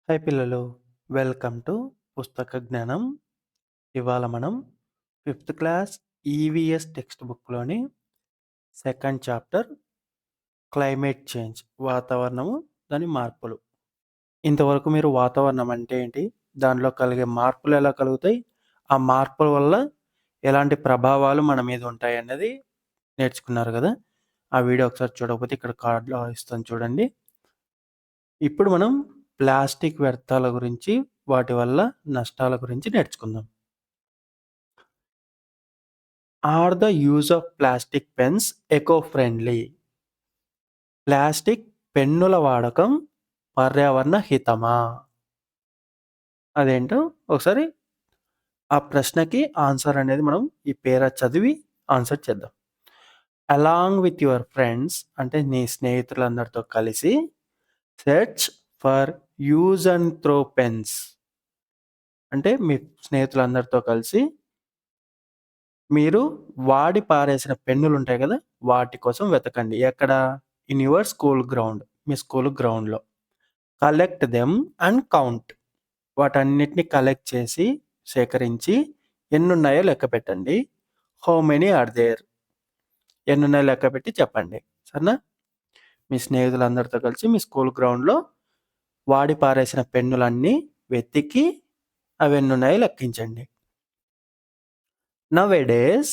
Hi పిల్లలు, welcome to పుస్తక జ్ఞానం. ఇవాళ మనం ఫిఫ్త్ క్లాస్ ఈవీఎస్ టెక్స్ట్ బుక్లోని సెకండ్ చాప్టర్ క్లైమేట్ చేంజ్, వాతావరణము, దాని మార్పులు. ఇంతవరకు మీరు వాతావరణం అంటే ఏంటి, దానిలో కలిగే మార్పులు ఎలా కలుగుతాయి, ఆ మార్పుల వల్ల ఎలాంటి ప్రభావాలు మన మీద ఉంటాయి అన్నది నేర్చుకున్నారు కదా. ఆ వీడియో ఒకసారి చూడకపోతే ఇక్కడ కార్డులో ఇస్తాను చూడండి. ఇప్పుడు మనం ప్లాస్టిక్ వ్యర్థాల గురించి, వాటి వల్ల నష్టాల గురించి నేర్చుకుందాం. Are the use of plastic pens eco friendly? Plastic పెన్నుల వాడకం పర్యావరణ హితమా? అదేంటో ఒకసారి ఆ ప్రశ్నకి ఆన్సర్ అనేది మనం ఈ పేరా చదివి ఆన్సర్ చేద్దాం. అలాంగ్ విత్ యువర్ ఫ్రెండ్స్ అంటే నీ స్నేహితులందరితో కలిసి search for use and throw pens అంటే మీ స్నేహితులందరితో కలిసి మీరు వాడి పారేసిన పెన్నులు ఉంటాయి కదా, వాటి కోసం వెతకండి. ఎక్కడ? In your school ground, me school గ్రౌండ్లో. కలెక్ట్ దెమ్ అండ్ కౌంట్, వాటన్నిటిని కలెక్ట్ చేసి సేకరించి ఎన్నున్నాయో లెక్క పెట్టండి. హౌ మెనీ ఆర్ దేర్, ఎన్నున్నాయో లెక్క పెట్టి చెప్పండి. సరేనా? మీ స్నేహితులందరితో కలిసి మీ స్కూల్ గ్రౌండ్లో వాడి పారేసిన పెన్నులన్నీ వెతికి అవి ఎన్నున్నాయో లెక్కించండి. Nowadays,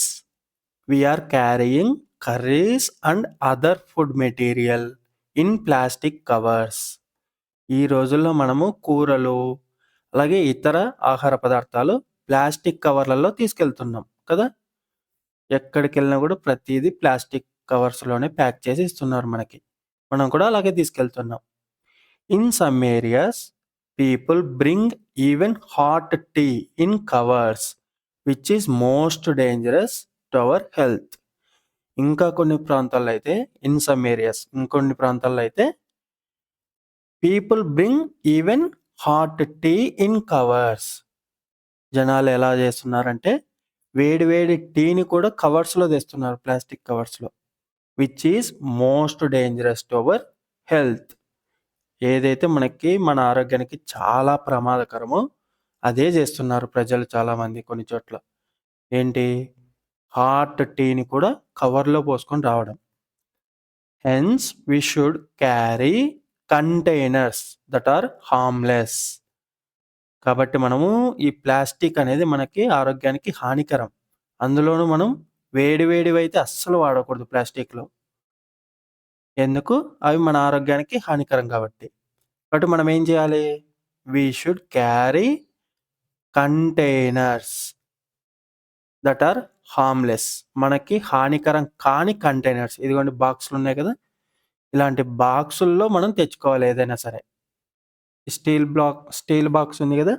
we are carrying curries and other food material in plastic covers. ఈ రోజుల్లో మనము కూరలు అలాగే ఇతర ఆహార పదార్థాలు ప్లాస్టిక్ కవర్లలో తీసుకెళ్తున్నాం కదా. ఎక్కడికి వెళ్ళినా కూడా ప్రతిదీ ప్లాస్టిక్ కవర్స్లోనే ప్యాక్ చేసి ఇస్తున్నారు మనకి. మనం కూడా అలాగే తీసుకెళ్తున్నాం. In some areas people bring even hot tea in covers which is most dangerous to our health. ఇంకా కొన్ని ప్రాంతాల్లో అయితే ఇంకొన్ని ప్రాంతాల్లో అయితే people bring even hot tea in covers. జనాలు ఎలా చేస్తున్నారంటే వేడి వేడి టీని కూడా కవర్స్లో తెస్తున్నారు, ప్లాస్టిక్ కవర్స్లో. Which is most dangerous to our health. ఏదైతే మన ఆరోగ్యానికి చాలా ప్రమాదకరమో అదే చేస్తున్నారు ప్రజలు చాలామంది కొన్ని చోట్ల. ఏంటి? హాట్ టీని కూడా కవర్లో పోసుకొని రావడం. Hence we should carry containers that are harmless. కాబట్టి మనము ఈ ప్లాస్టిక్ అనేది మనకి ఆరోగ్యానికి హానికరం. అందులోనూ మనం వేడివేడివి అయితే అస్సలు వాడకూడదు ప్లాస్టిక్లో. ఎందుకు? అవి మన ఆరోగ్యానికి హానికరం కాబట్టి. కాబట్టి మనం ఏం చేయాలి? We should carry containers that are harmless. మనకి హానికరం కాని కంటైనర్స్. ఇదిగోండి బాక్సులు ఉన్నాయి కదా, ఇలాంటి బాక్సుల్లో మనం తెచ్చుకోవాలి ఏదైనా సరే. స్టీల్ బాక్స్ ఉంది కదా,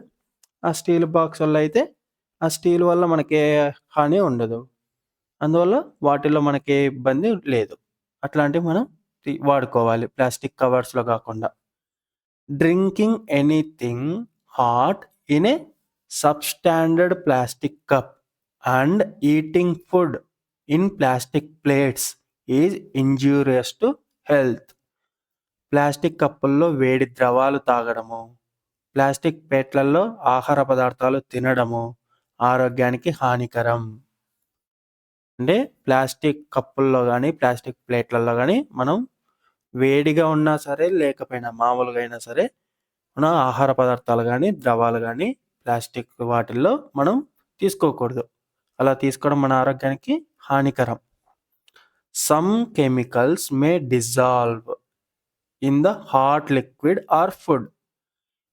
ఆ స్టీల్ బాక్సుల్లో అయితే ఆ స్టీల్ వల్ల మనకి హాని ఉండదు. అందువల్ల వాటిల్లో మనకి ఏ ఇబ్బంది లేదు. అట్లాంటివి మనం వాడుకోవాలి ప్లాస్టిక్ కవర్స్లో కాకుండా. Drinking anything hot in a substandard plastic cup and eating food in plastic plates is injurious to health. Plastic కప్పుల్లో వేడి ద్రవాలు తాగడము, ప్లాస్టిక్ ప్లేట్లలో ఆహార పదార్థాలు తినడము ఆరోగ్యానికి హానికరం. అంటే ప్లాస్టిక్ కప్పుల్లో కానీ ప్లాస్టిక్ ప్లేట్లలో కానీ మనం వేడిగా ఉన్నా సరే లేకపోయినా మామూలుగా అయినా సరే మన ఆహార పదార్థాలు కానీ ద్రవాలు కానీ ప్లాస్టిక్ వాటిల్లో మనం తీసుకోకూడదు. అలా తీసుకోవడం మన ఆరోగ్యానికి హానికరం. Some chemicals May dissolve in the hot liquid are food.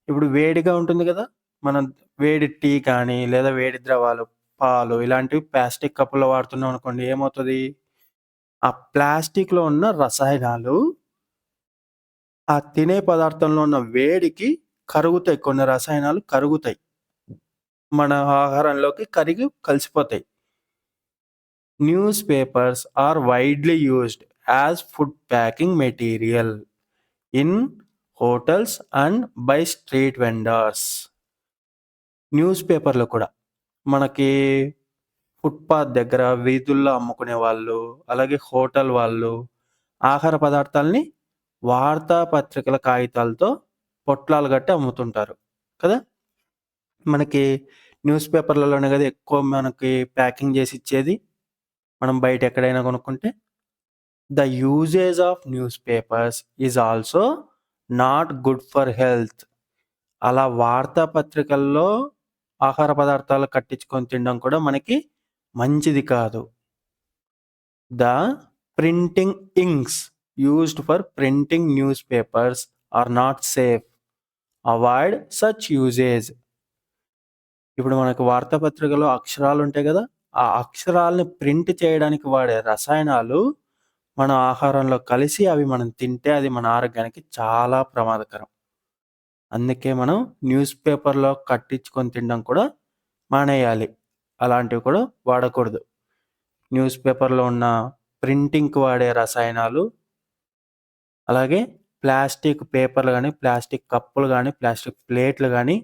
ఇప్పుడు వేడిగా ఉంటుంది కదా, మనం వేడి టీ కానీ లేదా వేడి ద్రవాలు, పాలు ఇలాంటివి ప్లాస్టిక్ కప్పులో వాడుతున్నాం అనుకోండి, ఏమవుతుంది? ఆ ప్లాస్టిక్లో ఉన్న రసాయనాలు ఆ తినే పదార్థంలో ఉన్న వేడికి కరుగుతాయి. కొన్ని రసాయనాలు కరుగుతాయి, మన ఆహారంలోకి కరిగి కలిసిపోతాయి. Newspapers are widely used as food packing material in hotels and by street vendors. న్యూస్ పేపర్లు కూడా మనకి ఫుట్పాత్ దగ్గర వీధుల్లో అమ్ముకునే వాళ్ళు, అలాగే హోటల్ వాళ్ళు ఆహార పదార్థాలని వార్తాపత్రికల కాగితాలతో పొట్లాలు కట్టి అమ్ముతుంటారు కదా! మనకి న్యూస్ పేపర్‌లలోనే కదా ఎక్కువ మనకి ప్యాకింగ్ చేసి ఇచ్చేది. మనం బయట ఎక్కడైనా కొనుక్కుంటే. The usage of news papers is also not good for health. అలా వార్తాపత్రికల్లో ఆహార పదార్థాలు కట్టించుకొని తినడం కూడా మనకి మంచిది కాదు. The printing inks used for printing newspapers are not safe. Avoid such usage. ఇప్పుడు మనకు వార్తాపత్రికలో అక్షరాలు ఉంటాయి కదా! ఆ అక్షరాల్ని ప్రింట్ చేయడానికి వాడే రసాయనాలు మన ఆహారంలో కలిసి అవి మనం తింటే అది మన ఆరోగ్యానికి చాలా ప్రమాదకరం. అందుకే మనం న్యూస్ పేపర్‌లో కట్టించుకొని తినడం కూడా మానేయాలి. అలాంటివి కూడా వాడకూడదు. న్యూస్ పేపర్‌లో ఉన్న ప్రింటింగ్‌కి వాడే రసాయనాలు, అలాగే ప్లాస్టిక్ పేపర్‌లు గానీ, ప్లాస్టిక్ కప్పులు గానీ, ప్లాస్టిక్ ప్లేట్‌లు గానీ,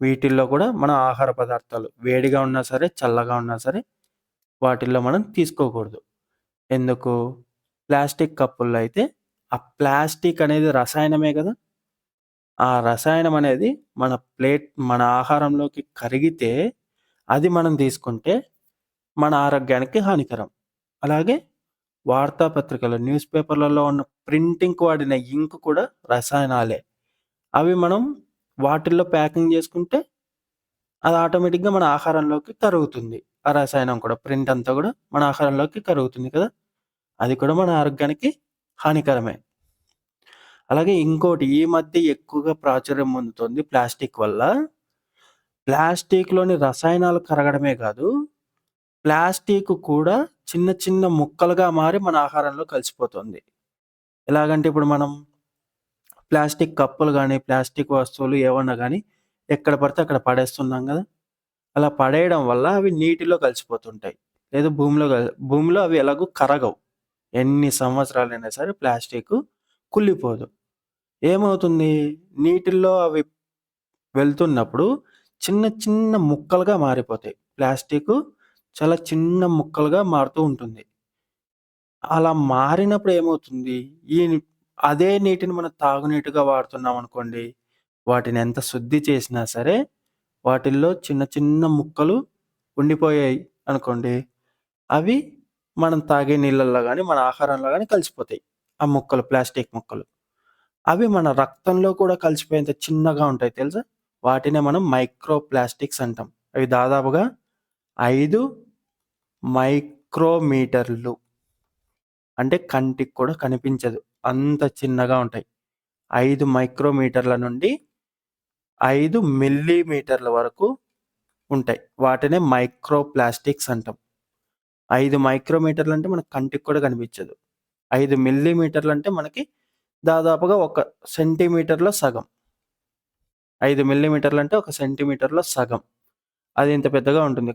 వీటిల్లో కూడా మన ఆహార పదార్థాలు వేడిగా ఉన్నా సరే, చల్లగా ఉన్నా సరే వాటిల్లో మనం తీసుకోకూడదు. ఎందుకు? ప్లాస్టిక్ కప్పుల్లో అయితే ఆ ప్లాస్టిక్ అనేది రసాయనమే గదా! ఆ రసాయనం అనేది మన ఆహారంలోకి కరిగితే అది మనం తీసుకుంటే మన ఆరోగ్యానికి హానికరం. అలాగే వార్తాపత్రికలు, న్యూస్ పేపర్‌లలో ఉన్న ప్రింటింగ్‌కి వాడిన ఇంక్ కూడా రసాయనాలే. అవి మనం వాటిల్లో ప్యాకింగ్ చేసుకుంటే అది ఆటోమేటిక్‌గా మన ఆహారంలోకి కరుగుతుంది. ఆ రసాయనం కూడా ప్రింట్ అంతా కూడా మన ఆహారంలోకి కరుగుతుంది కదా! అది కూడా మన ఆరోగ్యానికి హానికరమే. అలాగే ఇంకోటి ఈ మధ్య ఎక్కువగా ప్రాచుర్యం పొందుతుంది ప్లాస్టిక్ వల్ల. ప్లాస్టిక్‌లోని రసాయనాలు కరగడమే కాదు, ప్లాస్టిక్ కూడా చిన్న చిన్న ముక్కలుగా మారి మన ఆహారంలో కలిసిపోతుంది. ఎలాగంటే ఇప్పుడు మనం ప్లాస్టిక్ కప్పులు గానీ, ప్లాస్టిక్ వస్తువులు ఏవన్నా గానీ ఎక్కడ పడితే అక్కడ పడేస్తున్నాం గదా! అలా పడేయడం వల్ల అవి నీటిలో కలిసిపోతుంటాయి. లేదా భూమిలో అవి ఎలాగో కరగవు. ఎన్ని సంవత్సరాలైనా సరే ప్లాస్టికు కుళ్ళిపోదు. ఏమవుతుంది? నీటిల్లో అవి వెళ్తున్నప్పుడు చిన్న చిన్న ముక్కలుగా మారిపోతాయి. ప్లాస్టికు చాలా చిన్న ముక్కలుగా మారుతూ ఉంటుంది. అలా మారినప్పుడు ఏమవుతుంది? అదే నీటిని మనం తాగునీటిగా వాడుతున్నామనుకోండి, వాటిని ఎంత శుద్ధి చేసినా సరే, వాటిల్లో చిన్న చిన్న ముక్కలు ఉండిపోయాయి అనుకోండి, అవి మనం తాగే నీళ్ళల్లో గాని, మన ఆహారంలో గాని కలిసిపోతాయి. ఆ ముక్కలు, ప్లాస్టిక్ ముక్కలు. అవి మన రక్తంలో కూడా కలిసిపోయేంత చిన్నగా ఉంటాయి తెలుసా? వాటినే మనం మైక్రో ప్లాస్టిక్స్ అంటాం. అవి దాదాపుగా 5 మైక్రోమీటర్లు. అంటే కంటికి కూడా కనిపించదు. అంత చిన్నగా ఉంటాయి. 5 మైక్రోమీటర్ల నుండి 5 మిల్లీమీటర్ల వరకు ఉంటాయి. వాటినే మైక్రో ప్లాస్టిక్స్ అంటాం. 5 మైక్రోమీటర్లంటే మన కంటికి కూడా కనిపించదు. 5 మిల్లీమీటర్లంటే మనకి దాదాపుగా ఒక సెంటీమీటర్‌లో సగం. 5 మిల్లీమీటర్లంటే ఒక సెంటీమీటర్‌లో సగం. అది ఇంత పెద్దగా ఉంటుంది.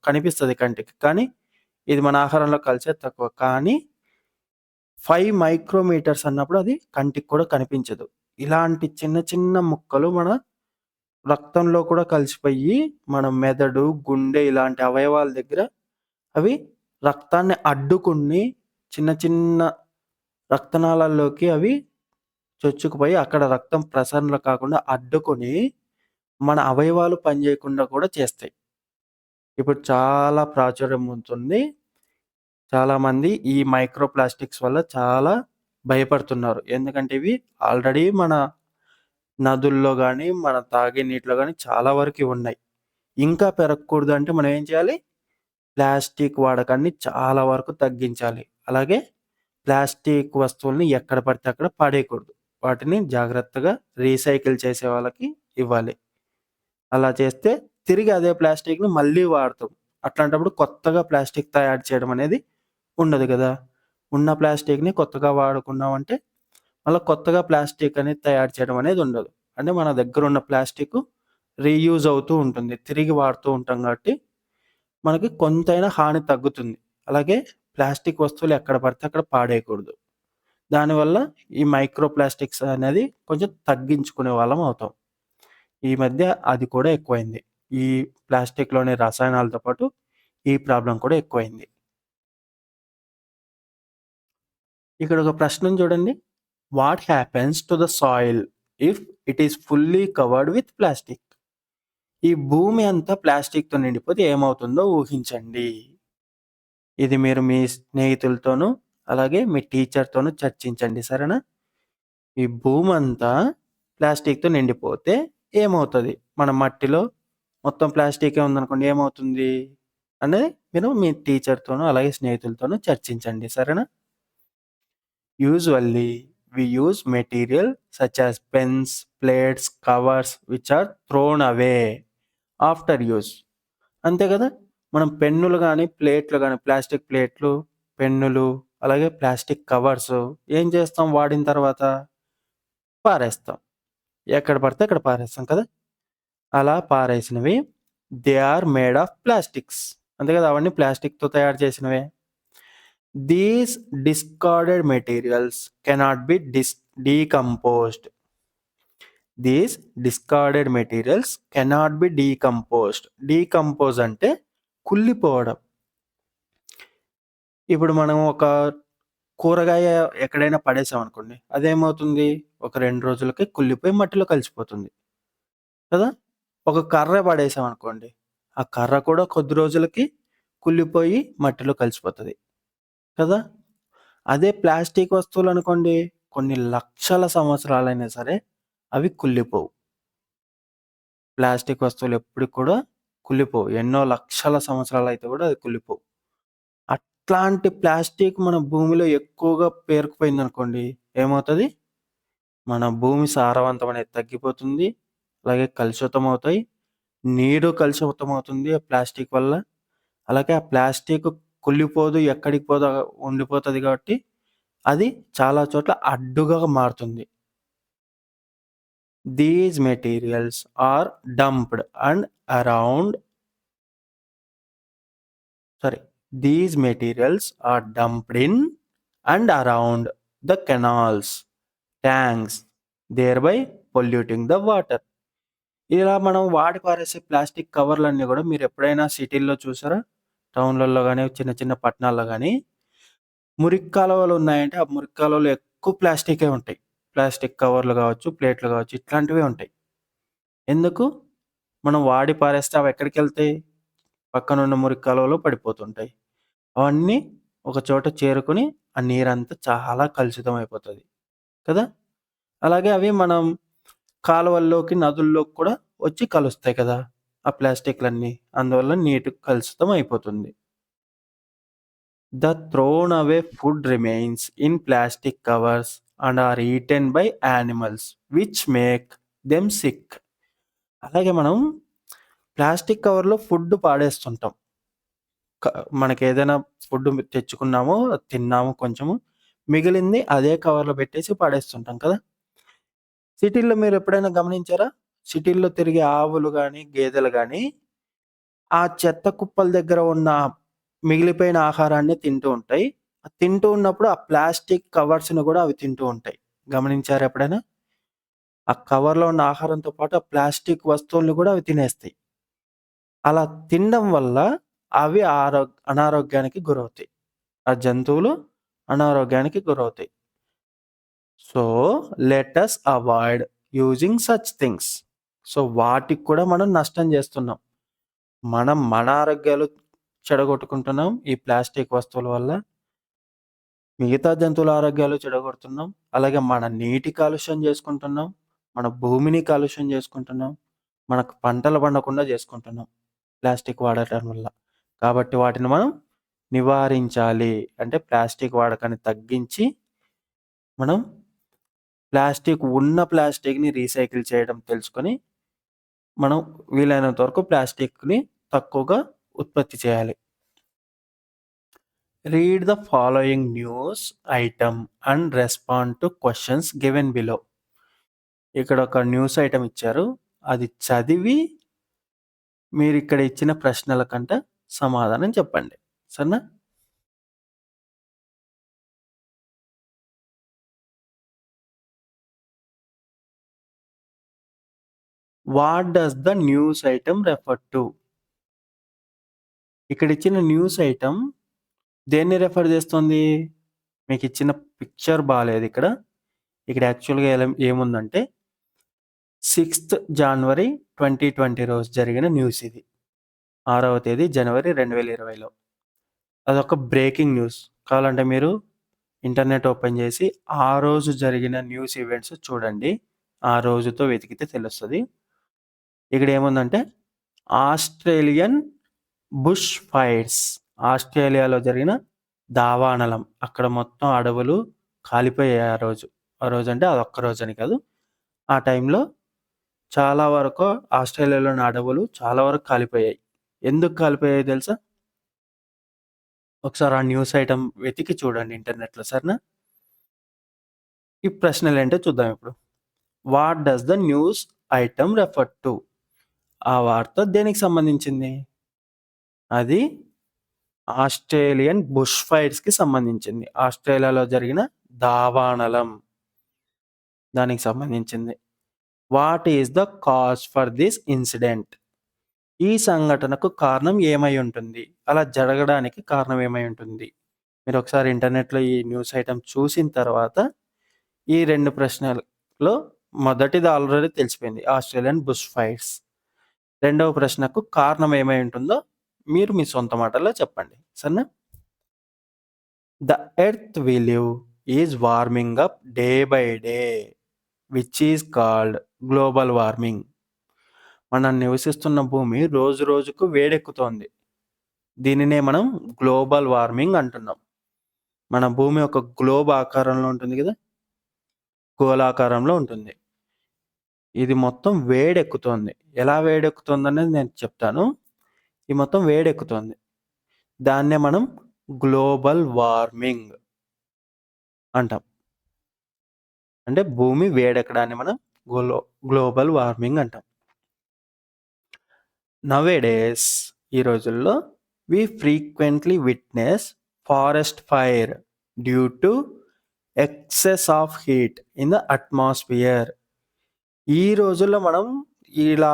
కనిపిస్తది కంటికి. కానీ ఇది మన ఆహారంలో కలిసేది తక్కువ. కానీ 5 మైక్రోమీటర్స్ అన్నప్పుడు అది కంటికి కూడా కనిపించదు. ఇలాంటి చిన్న చిన్న ముక్కలు మన రక్తంలో కూడా కలిసిపోయి మన మెదడు, గుండె ఇలాంటి అవయవాల దగ్గర అవి రక్తాన్ని అడ్డుకుని చిన్న చిన్న రక్తనాళాల్లోకి అవి చొచ్చుకుపోయి అక్కడ రక్తం ప్రసరణ కాకుండా అడ్డుకొని మన అవయవాలు పనిచేయకుండా కూడా చేస్తాయి. ఇప్పుడు చాలా ప్రాచుర్యం పొందుతుంది. చాలామంది ఈ మైక్రో ప్లాస్టిక్స్ వల్ల చాలా భయపడుతున్నారు. ఎందుకంటే ఇవి ఆల్రెడీ మన నదుల్లో గాని, మన తాగే నీటిలో గాని చాలా వరకు ఉన్నాయి. ఇంకా పెరగకూడదు అంటే మనం ఏం చేయాలి? ప్లాస్టిక్ వాడకాన్ని చాలా వరకు తగ్గించాలి. అలాగే ప్లాస్టిక్ వస్తువుల్ని ఎక్కడ పడితే అక్కడ పడేయకూడదు. వాటిని జాగ్రత్తగా రీసైకిల్ చేసే వాళ్ళకి ఇవ్వాలి. అలా చేస్తే తిరిగి అదే ప్లాస్టిక్‌ని మళ్ళీ వాడతాం. అట్లాంటప్పుడు కొత్తగా ప్లాస్టిక్ తయారు చేయడం అనేది ఉండదు గదా! ఉన్న ప్లాస్టిక్‌ని కొత్తగా వాడుకున్నామంటే మళ్ళా కొత్తగా ప్లాస్టిక్ అనేది తయారు చేయడం అనేది ఉండదు. అంటే మన దగ్గరున్న ప్లాస్టికు రీయూజ్ అవుతూ ఉంటుంది. తిరిగి వాడుతూ ఉంటాం కాబట్టి మనకి కొంతైనా హాని తగ్గుతుంది. అలాగే ప్లాస్టిక్ వస్తువులు ఎక్కడ పడితే అక్కడ పాడేయకూడదు. దానివల్ల ఈ మైక్రో ప్లాస్టిక్స్ అనేది కొంచెం తగ్గించుకునే వాళ్ళం అవుతాం. ఈ మధ్య అది కూడా ఎక్కువైంది. ఈ ప్లాస్టిక్‌లోని రసాయనాలతో పాటు ఈ ప్రాబ్లమ్ కూడా ఎక్కువైంది. ఇక్కడ ఒక ప్రశ్నను చూడండి. What happens to the soil if it is fully covered with plastic. ఈ భూమి అంతా ప్లాస్టిక్‌తో నిండిపోతే ఏమవుతుందో ఊహించండి. ఇది మీరు మీ స్నేహితులతోనూ, అలాగే మీ టీచర్‌తోనూ చర్చించండి. సరేనా? ఈ భూమంతా ప్లాస్టిక్‌తో నిండిపోతే ఏమవుతది? మన మట్టిలో మొత్తం ప్లాస్టికే ఉందనుకోండి ఏమవుతుంది? అనేది మీరు మీ టీచర్‌తోనూ, అలాగే స్నేహితులతోనూ చర్చించండి. సరేనా? Usually we use material such as pens, plates, covers which are thrown away after use. అంతే కదా! మనం పెన్నులు గాని, ప్లేట్లు గాని, ప్లాస్టిక్ ప్లేట్లు, పెన్నులు, అలాగే ప్లాస్టిక్ కవర్సు ఏం చేస్తాం వాడిన తర్వాత? పారేస్తాం. ఎక్కడ పడితే అక్కడ పారేస్తాం కదా! అలా పారేసినవి they are made of plastics. అంతే కదా! అవన్నీ ప్లాస్టిక్‌తో తయారు చేసినవే. These discarded materials cannot be decomposed. These discarded materials cannot be decomposed. Decompose అంటే కుళ్ళిపోవడం. ఇప్పుడు మనం ఒక కూరగాయ ఎక్కడైనా పడేసామనుకోండి. అదేమవుతుంది? ఒక 2 రోజులకి కుళ్ళిపోయి మట్టిలో కలిసిపోతుంది. కదా! ఒక కర్ర పడేసామనుకోండి. ఆ కర్ర కూడా కొద్ది రోజులకి కుళ్ళిపోయి మట్టిలో కలిసిపోతది. కదా! అదే ప్లాస్టిక్ వస్తువులనుకోండి, కొన్ని లక్షల సంవత్సరాలైనా సరే అవి కుళ్ళిపోవు. ప్లాస్టిక్ వస్తువులు ఎప్పటికి కూడా కుళ్ళిపోవు. ఎన్నో లక్షల సంవత్సరాలైతే కూడా అది కుళ్ళిపోవు. అట్లాంటి ప్లాస్టిక్ మన భూమిలో ఎక్కువగా పేరుకుపోయిందనుకోండి, ఏమవుతది? మన భూమి సారవంతం అనేది తగ్గిపోతుంది. అలాగే కలుషితమవుతాయి. నీరు కలుషితమవుతుంది ఆ ప్లాస్టిక్ వల్ల. అలాగే ఆ ప్లాస్టిక్ కుళ్ళిపోదు, ఎక్కడికి పోదు ఉండిపోతది కాబట్టి, అది చాలా చోట్ల అడ్డుగా మారుతుంది. These materials are dumped and around sorry these materials are dumped in and around the canals, tanks, thereby polluting the water. ఇలా మనం వాడి పారేసే ప్లాస్టిక్ కవర్‌లన్నీ గూడా మీరెప్పుడైనా సిటీ‌ల్లో చూసారా? టౌన్‌లలో గాని, చిన్న చిన్న పట్టణాల్లో గాని, మురికి కాలువలున్నాయంటే, ఆ మురికి కాలువలో ఎక్కువ ప్లాస్టికే ఉంటాయి. ప్లాస్టిక్ కవర్లు గావచ్చు, ప్లేట్లు గావచ్చు ఇట్లాంటివే ఉంటాయి. ఎందుకు? మనం వాడి పారేస్తే అవెక్కడికెళ్తాయి? పక్కనున్న మురికి కాలువలో పడిపోతుంటాయి. అవన్నీ ఒక చోట చేరుకొని, ఆ నీరంతా చాలా కలుషితమైపోతది. కదా! అలాగే అవి మనం కాలువల్లోకి, నదుల్లోకి కూడా వచ్చి కలుస్తాయి కదా! ఆ ప్లాస్టిక్‌లన్నీ. అందువల్ల నీటి కలుషితం అయిపోతుంది. The thrown away food remains in plastic covers and are eaten by animals which make them sick. అలాగే మనం ప్లాస్టిక్ కవర్‌లో ఫుడ్ పాడేస్తుంటాం. క మనకేదైనా ఫుడ్ తెచ్చుకున్నాము, తిన్నాము కొంచెము, మిగిలింది అదే కవర్‌లో పెట్టేసి పడేస్తుంటాం కదా! సిటీ‌ల్లో మీరెప్పుడైనా గమనించారా? సిటీ‌ల్లో తిరిగే ఆవులు గాని, గేదెలు గాని ఆ చెత్త కుప్పల దగ్గర ఉన్న మిగిలిపోయిన ఆహారాన్ని తింటూ ఉంటాయి. తింటూ ఉన్నప్పుడు ఆ ప్లాస్టిక్ కవర్స్‌ని గూడా అవి తింటూ ఉంటాయి. గమనించారా ఎప్పుడైనా? ఆ కవర్‌లో ఉన్న ఆహారంతో పాటు ఆ ప్లాస్టిక్ వస్తువుల్ని గూడా అవి తినేస్తాయి. అలా తినడం వల్ల అవి అనారోగ్యానికి గురవుతాయి. ఆ జంతువులు అనారోగ్యానికి గురవుతాయి. So, let us avoid using such things. So, వాటికి కూడా మనం నష్టం జేస్తున్నాం. మనం మన ఆరోగ్యాలు చెడగొట్టుకుంటున్నాం ఈ ప్లాస్టిక్ వస్తువుల వల్ల. మిగతా జంతువుల ఆరోగ్యాలు చెడగొడుతున్నాం. అలాగే మన నీటి కాలుష్యం చేసుకుంటున్నాం. మన భూమిని కాలుష్యం చేసుకుంటున్నాం. మనకు పంటలు పండకుండా చేసుకుంటున్నాం ప్లాస్టిక్ వాడటం వల్ల. కాబట్టి వాటిని మనం నివారించాలి. అంటే ప్లాస్టిక్ వాడకాన్ని తగ్గించి మనం ఉన్న ప్లాస్టిక్‌ని రీసైకిల్ చేయడం తెలుసుకొని, మనం వీలైనంత వరకు ప్లాస్టిక్‌ని తక్కువగా ఉత్పత్తి చేయాలి. Read the following news item and respond to questions given below. ఇక్కడ ఒక న్యూస్ ఐటెమ్ ఇచ్చారు. అది చదివి మీరిక్కడ ఇచ్చిన ప్రశ్నల కంట సమాధానం చెప్పండి. సరేనా? What does the news item refer to? ఇక్కడ ఇచ్చిన న్యూస్ ఐటెమ్ దేన్ని రెఫర్ చేస్తుంది? మీకిచ్చిన పిక్చర్ బాలేదిక్కడ. ఇక్కడ యాక్చువల్‌గా ఏముందంటే 6th January 2020 రోజు జరిగిన న్యూస్ ఇది. 6వ తేదీ జనవరి 2020లో. అదొక బ్రేకింగ్ న్యూస్. కావాలంటే మీరు ఇంటర్నెట్ ఓపెన్ చేసి ఆ రోజు జరిగిన న్యూస్ ఈవెంట్స్ చూడండి. ఆ రోజుతో వెతికితే తెలుస్తది. ఇక్కడేముందంటే ఆస్ట్రేలియన్ బుష్ ఫైర్స్. ఆస్ట్రేలియాలో జరిగిన దావానలం. అక్కడ మొత్తం అడవులు కాలిపోయాయి ఆ రోజు. ఆ రోజంటే అదొక్క రోజని కాదు. ఆ టైంలో చాలా వరకు ఆస్ట్రేలియాలోని అడవులు చాలా వరకు కాలిపోయాయి. ఎందుకు కాలిపోయాయో తెలుసా? ఒకసారి ఆ న్యూస్ ఐటెమ్ వెతికి చూడండి ఇంటర్నెట్‌లో సరేనా? ఈ ప్రశ్నలేంటో చూద్దాం ఇప్పుడు. What does the news item refer to? ఆ వార్త దేనికి సంబంధించింది? అది ఆస్ట్రేలియన్ బుష్ ఫైర్స్‌కి సంబంధించింది. ఆస్ట్రేలియాలో జరిగిన దావానలం. దానికి సంబంధించింది. What is the cause for this incident? ఈ సంఘటనకు కారణం ఏమై ఉంటుంది? అలా జరగడానికి కారణం ఏమై ఉంటుంది? మీరొకసారి ఇంటర్నెట్‌లో ఈ న్యూస్ ఐటెమ్ చూసిన తర్వాత ఈ 2 ప్రశ్నల్లో మొదటిది ఆల్రెడీ తెలిసిపోయింది. Australian bush fires. రెండవ ప్రశ్నకు కారణం ఏమై ఉంటుందో మీరు మీ సొంత మాటల్లో చెప్పండి. సరేనా? The earth we live is warming up day by day which is called global warming. మనం నివసిస్తున్న భూమి రోజు రోజుకు వేడెక్కుతోంది. దీనినే మనం గ్లోబల్ వార్మింగ్ అంటున్నాం. మన భూమి ఒక గ్లోబ్ ఆకారంలో ఉంటుంది కదా! గోళాకారంలో ఉంటుంది. ఇది మొత్తం వేడెక్కుతోంది. ఎలా వేడెక్కుతోందనేది నేను చెప్తాను. ఈ మొత్తం వేడెక్కుతోంది. దాన్నే మనం గ్లోబల్ వార్మింగ్ అంటాం. అంటే భూమి వేడెక్కడాన్ని మనం గ్లోబల్ వార్మింగ్ అంటాం. నవేడేస్ ఈ రోజుల్లో we frequently witness forest fire due to excess of heat in the atmosphere. ఈ రోజుల్లో మనం ఇలా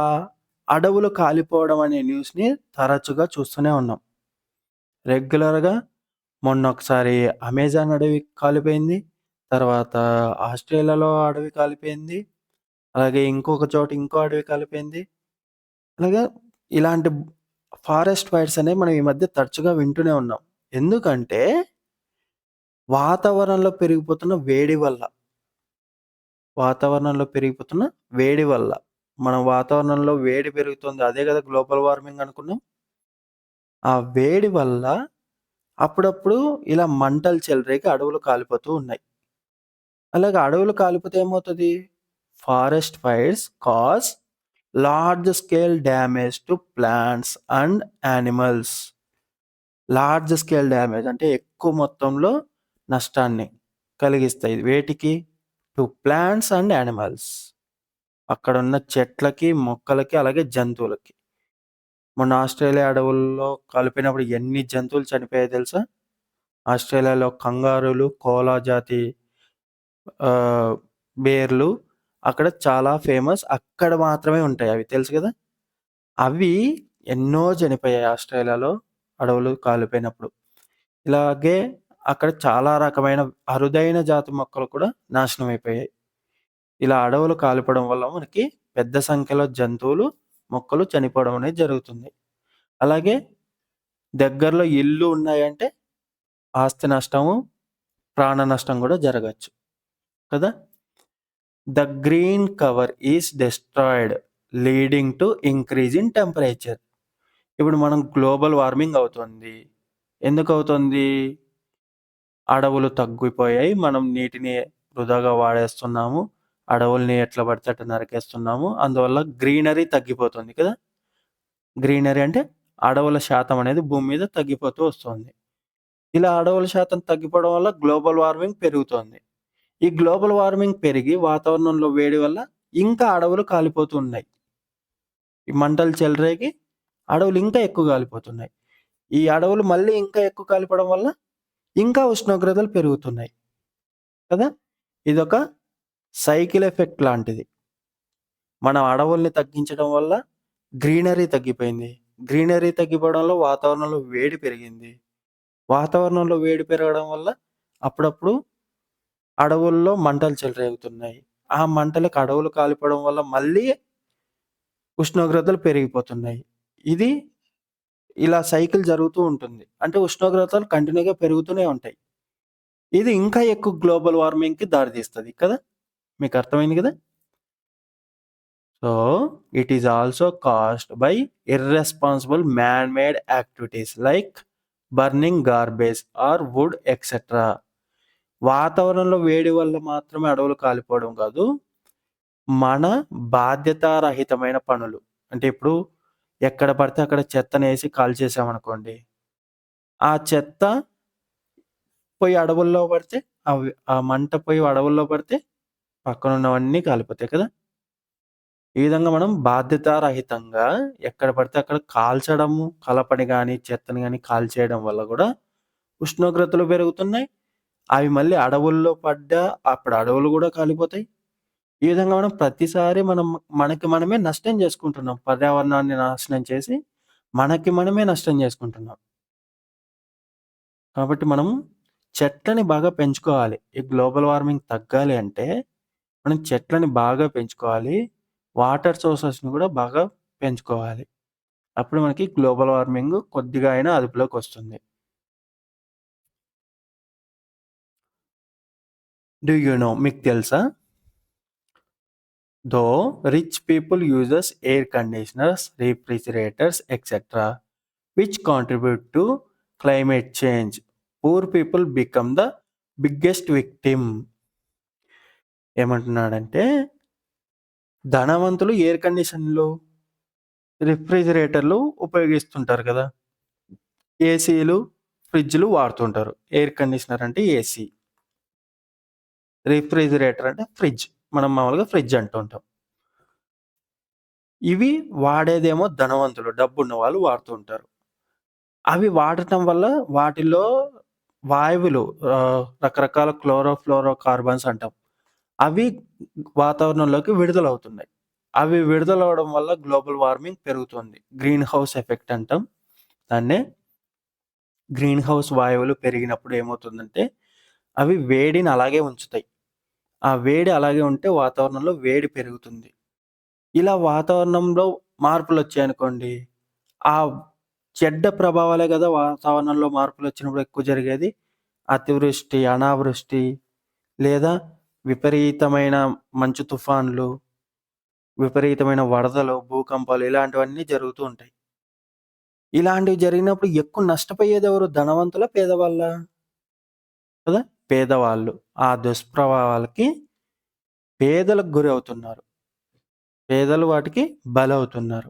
అడవులు కాలిపోవడం అనే న్యూస్‌ని తరచుగా చూస్తూనే ఉన్నాం. రెగ్యులర్‌గా మొన్న ఒకసారి అమెజాన్ అడవి కాలిపోయింది. తర్వాత ఆస్ట్రేలియాలో అడవి కాలిపోయింది. అలాగే ఇంకొక చోట ఇంకో అడవి కాలిపోయింది. అలాగే ఇలాంటి ఫారెస్ట్ ఫైర్స్ అనేవి మనం ఈ మధ్య తరచుగా వింటూనే ఉన్నాం. ఎందుకంటే వాతావరణంలో పెరిగిపోతున్న వేడి వల్ల. వాతావరణంలో పెరిగిపోతున్న వేడి వల్ల. మన వాతావరణంలో వేడి పెరుగుతుంది. అదే కదా గ్లోబల్ వార్మింగ్ అనుకున్నాం. ఆ వేడి వల్ల అప్పుడప్పుడు ఇలా మంటలు చెలరేగి అడవులు కాలిపోతూ ఉన్నాయి. అలాగే అడవులు కాలిపోతే ఏమవుతది? Forest fires cause large scale damage to plants and animals. Large scale damage అంటే ఎక్కువ మొత్తంలో నష్టాన్ని కలిగిస్తాయి. వేటికి? To plants and animals. అక్కడున్న చెట్లకి, మొక్కలకి అలాగే జంతువులకి. మొన్న ఆస్ట్రేలియా అడవుల్లో కాలిపోయినప్పుడు ఎన్ని జంతువులు చనిపోయాయో తెలుసా? ఆస్ట్రేలియాలో కంగారులు, కోలా జాతి ఆహ్, బేర్లు అక్కడ చాలా ఫేమస్. అక్కడ మాత్రమే ఉంటాయి అవి తెలుసు కదా! అవి ఎన్నో చనిపోయాయి ఆస్ట్రేలియాలో అడవులు కాలిపోయినప్పుడు. ఇలాగే అక్కడ చాలా రకమైన అరుదైన జాతి మొక్కలు కూడా నాశనం అయిపోయాయి. ఇలా అడవులు కాలిపోవడం వల్ల మనకి పెద్ద సంఖ్యలో జంతువులు, మొక్కలు చనిపోవడం అనేది జరుగుతుంది. అలాగే దగ్గరలో ఇల్లు ఉన్నాయంటే ఆస్తి నష్టము, ప్రాణ నష్టం కూడా జరగొచ్చు. కదా! The green cover is destroyed leading to increase in temperature. ఇప్పుడు మనం గ్లోబల్ వార్మింగ్ అవుతుంది. ఎందుకవుతుంది? అడవులు తగ్గిపోయాయి. మనం నీటిని వృధాగా వాడేస్తున్నాము. అడవుల్ని ఎట్లా పడితే అట్లా నరికేస్తున్నాము. అందువల్ల గ్రీనరీ తగ్గిపోతుంది కదా! గ్రీనరీ అంటే అడవుల శాతం అనేది భూమి మీద తగ్గిపోతూ వస్తుంది. ఇలా అడవుల శాతం తగ్గిపోవడం వల్ల గ్లోబల్ వార్మింగ్ పెరుగుతోంది. ఈ గ్లోబల్ వార్మింగ్ పెరిగి వాతావరణంలో వేడి వల్ల ఇంకా అడవులు కాలిపోతూ ఉన్నాయి. ఈ మంటలు చెలరేగి అడవులు ఇంకా ఎక్కువ కాలిపోతున్నాయి. ఈ అడవులు మళ్ళీ ఇంకా ఎక్కువ కాలిపోవడం వల్ల ఇంకా ఉష్ణోగ్రతలు పెరుగుతున్నాయి. కదా! ఇదొక సైకిల్ ఎఫెక్ట్ లాంటిది. మనం అడవుల్ని తగ్గించడం వల్ల గ్రీనరీ తగ్గిపోయింది. గ్రీనరీ తగ్గిపోవడంలో వాతావరణంలో వేడి పెరిగింది. వాతావరణంలో వేడి పెరగడం వల్ల అప్పుడప్పుడు అడవుల్లో మంటలు చెలరేగుతున్నాయి. ఆ మంటలకు అడవులు కాలిపోవడం వల్ల మళ్ళీ ఉష్ణోగ్రతలు పెరిగిపోతున్నాయి. ఇది ఇలా సైకిల్ జరుగుతూ ఉంటుంది. అంటే ఉష్ణోగ్రతలు కంటిన్యూ‌గా పెరుగుతూనే ఉంటాయి. ఇది ఇంకా ఎక్కువ గ్లోబల్ వార్మింగ్‌కి దారితీస్తది కదా! మీకు అర్థమైంది కదా! So, it is also caused by irresponsible man made activities like burning garbage or wood etcetera. వాతావరణంలో వేడి వల్ల మాత్రమే అడవులు కాలిపోవడం కాదు. మన బాధ్యతారహితమైన పనులు. అంటే ఇప్పుడు ఎక్కడ పడితే అక్కడ చెత్తనేసి కాల్చేసామనుకోండి. ఆ చెత్త పోయి అడవుల్లో పడితే ఆ మంట పోయి అడవుల్లో పడితే పక్కనున్నవన్నీ కాలిపోతాయి కదా! ఈ విధంగా మనం బాధ్యతారహితంగా ఎక్కడ పడితే అక్కడ కాల్చడము, కలపని గాని, చెత్తని గాని కాల్చేయడం వల్ల గూడా ఉష్ణోగ్రతలు పెరుగుతున్నాయి. అవి మళ్ళీ అడవుల్లో పడ్డా అప్పుడు అడవులు గూడా కాలిపోతాయి. ఈ విధంగా మనం ప్రతిసారి మనకి మనమే నష్టం చేసుకుంటున్నాం. పర్యావరణాన్ని నాశనం చేసి మనకి మనమే నష్టం చేసుకుంటున్నాం. కాబట్టి మనం చెట్లని బాగా పెంచుకోవాలి. ఈ గ్లోబల్ వార్మింగ్ తగ్గాలి అంటే మనం చెట్లని బాగా పెంచుకోవాలి. వాటర్ సోర్సెస్‌ని గూడా బాగా పెంచుకోవాలి. అప్పుడు మనకి గ్లోబల్ వార్మింగ్ కొద్దిగా అయినా అదుపులోకొస్తుంది. డూ యూ నో మీకు తెలుసా? Though rich people uses air conditioners, refrigerators etcetera which contribute to climate change. Poor people become the biggest victim. ఏమంటున్నాడంటే ధనవంతులు ఎయిర్ కండిషన్‌లు, రిఫ్రిజిరేటర్‌లు ఉపయోగిస్తుంటారు కదా! ఏసీలు, ఫ్రిడ్జ్‌లు వాడుతుంటారు. ఎయిర్ కండిషనర్ అంటే ఏసీ. రిఫ్రిజిరేటర్ అంటే ఫ్రిడ్జ్. మనం మామూలుగా ఫ్రిడ్జ్ అంటూ ఉంటాం. ఇవి వాడేదేమో ధనవంతులు, డబ్బున్న వాళ్ళు వాడుతూ ఉంటారు. అవి వాడటం వల్ల వాటిలో వాయువులు రకరకాల ఫ్లోరో కార్బన్స్ అంటాం. అవి వాతావరణంలోకి విడుదలవుతున్నాయి. అవి విడుదలవ్వడం వల్ల గ్లోబల్ వార్మింగ్ పెరుగుతుంది. గ్రీన్ హౌస్ ఎఫెక్ట్ అంటాం దాన్నే. గ్రీన్ హౌస్ వాయువులు పెరిగినప్పుడు ఏమవుతుందంటే, అవి వేడిని అలాగే ఉంచుతాయి. ఆ వేడి అలాగే ఉంటే వాతావరణంలో వేడి పెరుగుతుంది. ఇలా వాతావరణంలో మార్పులొచ్చాయనుకోండి, ఆ చెడ్డ ప్రభావాలే గదా! వాతావరణంలో మార్పులొచ్చినప్పుడు ఎక్కువ జరిగేది. అతివృష్టి, అనావృష్టి లేదా విపరీతమైన మంచు తుఫాన్లు, విపరీతమైన వరదలు, భూకంపాలు ఇలాంటివన్నీ జరుగుతూ ఉంటాయి. ఇలాంటివి జరిగినప్పుడు ఎక్కువ నష్టపోయేదెవరు? ధనవంతులా? పేదవాళ్ళా? కదా! పేదవాళ్ళు. ఆ దుష్ప్రభావాలకి పేదలకు గురవుతున్నారు. పేదలు వాటికి బలవుతున్నారు.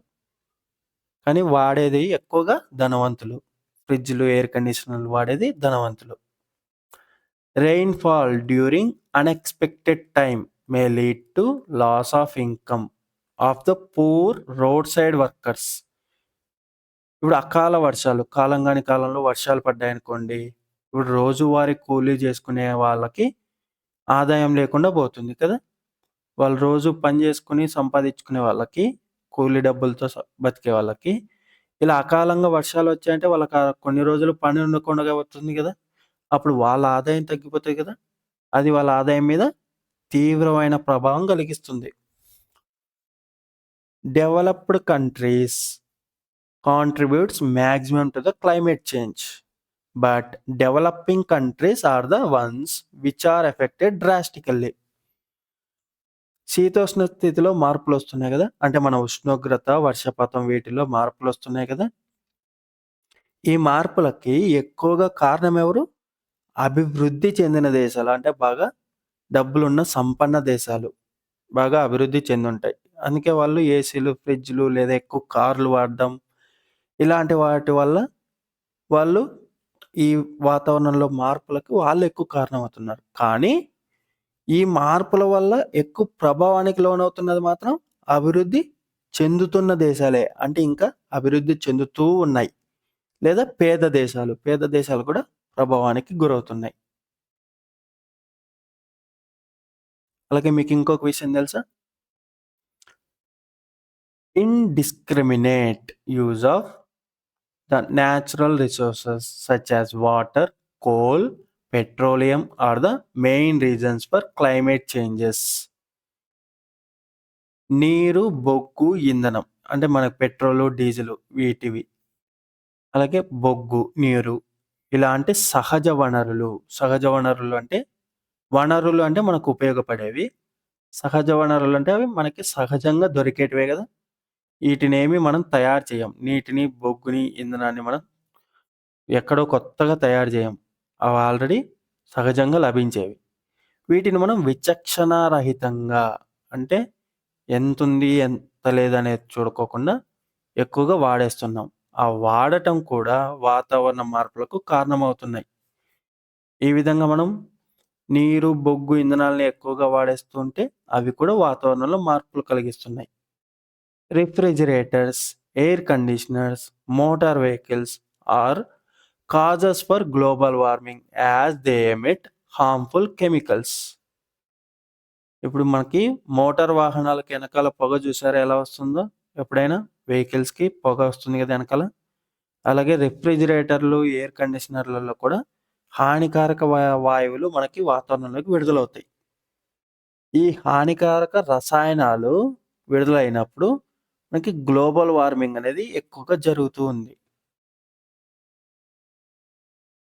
కానీ వాడేది ఎక్కువగా ధనవంతులు. ఫ్రిడ్జ్‌లు, ఎయిర్ కండిషనర్‌లు వాడేది ధనవంతులు. Rainfall during unexpected time may lead to loss of income of the poor road side workers. ఇప్పుడు అకాల వర్షాలు, కాలం గాని కాలంలో వర్షాలు పడ్డాయనుకోండి. ఇప్పుడు రోజువారీ కూలీ చేసుకునే వాళ్ళకి ఆదాయం లేకుండా పోతుంది కదా! వాళ్ళు రోజు పని చేసుకొని సంపాదించుకునే వాళ్ళకి, కూలీ డబ్బులతో బతికే వాళ్ళకి, ఇలా అకాలంగా వర్షాలొచ్చాయంటే వాళ్ళకి కొన్ని రోజులు పని ఉండకుండా పోతుంది గదా! అప్పుడు వాళ్ళ ఆదాయం తగ్గిపోతాయి గదా! అది వాళ్ళ ఆదాయం మీద తీవ్రమైన ప్రభావం కలిగిస్తుంది. Developed countries contributes maximum to the climate change. But developing countries are the ones which are affected drastically. శీతోష్ణ స్థితిలో మార్పులొస్తున్నాయి గదా! అంటే మన ఉష్ణోగ్రత, వర్షపాతం వీటిలో మార్పులొస్తున్నాయి గదా! ఈ మార్పులకి ఎక్కువగా కారణమెవరు? అభివృద్ధి చెందిన దేశాలు. అంటే బాగా డబ్బులున్న సంపన్న దేశాలు. బాగా అభివృద్ధి చెందుంటాయి. అందుకే వాళ్ళు ఏసీలు, ఫ్రిడ్జ్‌లు లేదా ఎక్కువ కార్లు వాడడం, ఇలాంటి వాటి వల్ల వాళ్ళు ఈ వాతావరణంలో మార్పులకు వాళ్ళు ఎక్కువ కారణమవుతున్నారు. కానీ ఈ మార్పుల వల్ల ఎక్కువ ప్రభావానికి లోనవుతున్నది మాత్రం అభివృద్ధి చెందుతున్న దేశాలే. అంటే ఇంకా అభివృద్ధి చెందుతూ ఉన్నాయి. లేదా పేద దేశాలు. పేద దేశాలు కూడా ప్రభావానికి గురవుతున్నాయి. అలాగే మీకు ఇంకొక విషయం తెలుసా? Indiscriminate use of the natural resources such as water, coal, petroleum are the main reasons for climate changes. నీరు, బొగ్గు, ఇంధనం. అంటే మనకు పెట్రోలు, డీజిలు వీటివి. అలాగే బొగ్గు, నీరు ఇలాంటి సహజ వనరులు. సహజ వనరులు అంటే, వనరులు అంటే మనకు ఉపయోగపడేవి. సహజ వనరులు అంటే అవి మనకి సహజంగా దొరికేటివే గదా! ఈటినేమి మనం తయారు చేయం. నీటిని, బొగ్గుని, ఇంధనాన్ని మనం ఎక్కడో కొత్తగా తయారు జేయం. అవి ఆల్రెడీ సహజంగా లభించేవి. వీటిని మనం విచక్షణారహితంగా అంటే ఎంతుంది, ఎంత లేదనేది చూడుకోకుండా ఎక్కువగా వాడేస్తున్నాం. ఆ వాడటం కూడా వాతావరణ మార్పులకు కారణమవుతున్నాయి. ఈ విధంగా మనం నీరు, బొగ్గు, ఇంధనాల్ని ఎక్కువగా వాడేస్తుంటే అవి కూడా వాతావరణంలో మార్పులు కలిగిస్తున్నాయి. Refrigerators, air conditioners, motor vehicles are causes for global warming as they emit harmful chemicals. ఇప్పుడు మనకి మోటార్ వాహనాలకి ఎనకాల పొగ చూసారా ఎలా వస్తుందో? ఎప్పుడైనా వెహికల్స్‌కి పొగ వస్తుంది గదా! ఎనకాల. అలాగే రిఫ్రిజిరేటర్లు, ఎయిర్ కండిషనర్‌లలో కూడా హానికారక వాయువులు మనకి వాతావరణంలోకి విడుదలవుతాయి. ఈ హానికారక రసాయనాలు విడుదలైనప్పుడు మనకి గ్లోబల్ వార్మింగ్ అనేది ఎక్కువగా జరుగుతూ ఉంది.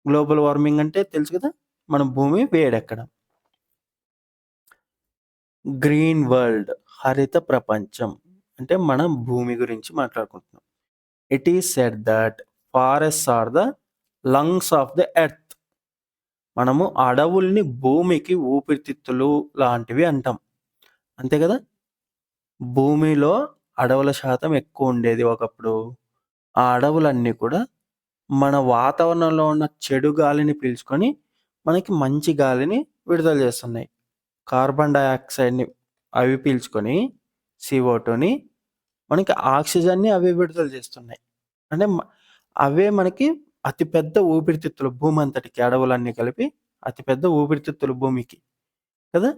గ్లోబల్ వార్మింగ్ అంటే తెలుసు కదా! మన భూమి వేడెక్కడం. గ్రీన్ వరల్డ్ హరిత ప్రపంచం. అంటే మనం భూమి గురించి మాట్లాడుకుంటున్నాం. It is said that forests are the lungs of the earth. మనము అడవుల్ని భూమికి ఊపిరితిత్తులు లాంటివి అంటాం. అంతే కదా! భూమిలో అడవుల శాతం ఎక్కువుండేది ఒకప్పుడు. ఆ అడవులన్నీ కూడా మన వాతావరణంలో ఉన్న చెడు గాలిని పీల్చుకొని, మనకి మంచి గాలిని విడుదల చేస్తున్నాయి. కార్బన్ డయాక్సైడ్‌ని అవి పీల్చుకొని CO2ని మనకి ఆక్సిజన్‌ని అవి విడుదల చేస్తున్నాయి. అంటే అవే మనకి అతిపెద్ద ఊపిరితిత్తులు భూమంతటికి అడవులన్నీ కలిపి అతిపెద్ద ఊపిరితిత్తులు భూమికి. కదా!